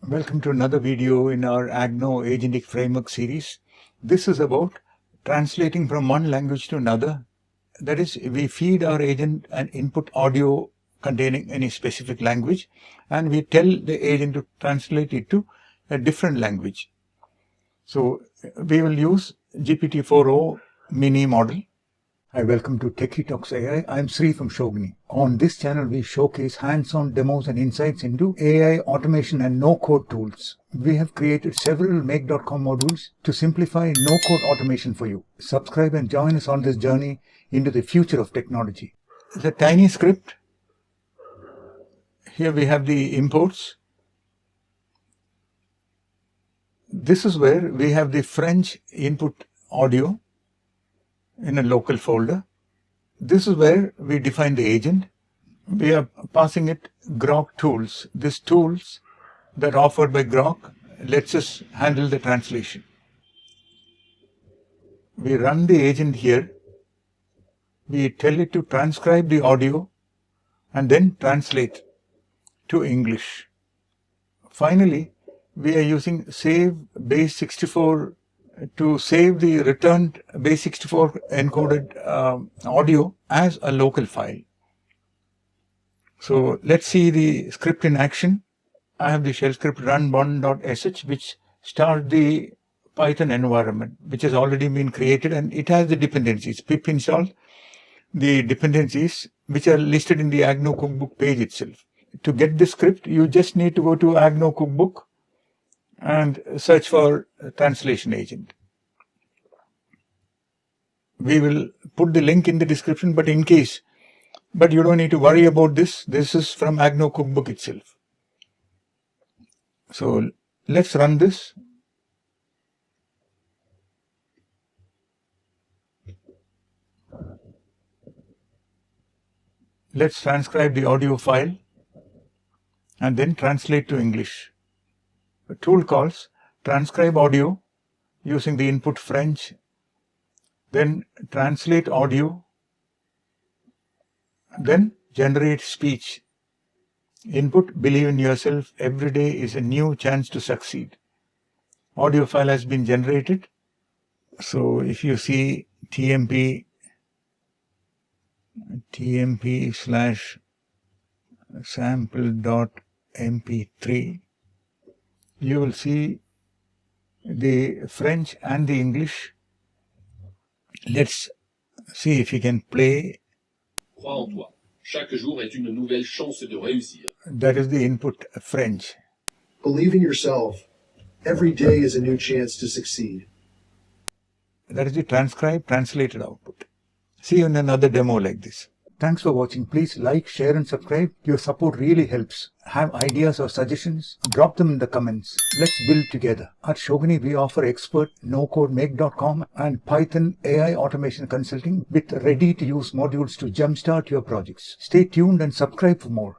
Welcome to another video in our Agno Agentic Framework series. This is about translating from one language to another. That is, we feed our agent an input audio containing any specific language, and we tell the agent to translate it to a different language. So we will use GPT-4o mini model. Hi, welcome to Techie Talks AI. I'm Sri from Shogini. On this channel, we showcase hands-on demos and insights into AI automation and no-code tools. We have created several make.com modules to simplify no-code automation for you. Subscribe and join us on this journey into the future of technology. It's a tiny script. Here we have the imports. This is where we have the French input audio in a local folder. This is where we define the agent. We are passing it Groq tools. These tools that are offered by Groq lets us handle the translation. We run the agent here. We tell it to transcribe the audio and then translate to English. Finally, we are using save base64 to save the returned base64 encoded audio as a local file. So let's see the script in action. I have the shell script run1.sh which starts the Python environment which has already been created, and it has the dependencies. Pip install the dependencies which are listed in the Agno Cookbook page itself. To get the script, you just need to go to Agno Cookbook and search for translation agent. We will put the link in the description, but you don't need to worry about this. This is from Agno Cookbook itself. So let's run this. Let's transcribe the audio file and then translate to English. The tool calls transcribe audio using the input French, then translate audio, then generate speech. Input believe in yourself, every day is a new chance to succeed. Audio file has been generated. So if you see tmp/sample.mp3, you will see the French and the English. Let's see if you can play. Crois en toi. Chaque jour est une nouvelle chance de réussir. That is the input French. Believe in yourself. Every day is a new chance to succeed. That is the translated output. See you in another demo like this. Thanks for watching. Please like, share and subscribe. Your support really helps. Have ideas or suggestions? Drop them in the comments. Let's build together. At Shogini, we offer expert no-code make.com and Python AI automation consulting with ready-to-use modules to jumpstart your projects. Stay tuned and subscribe for more.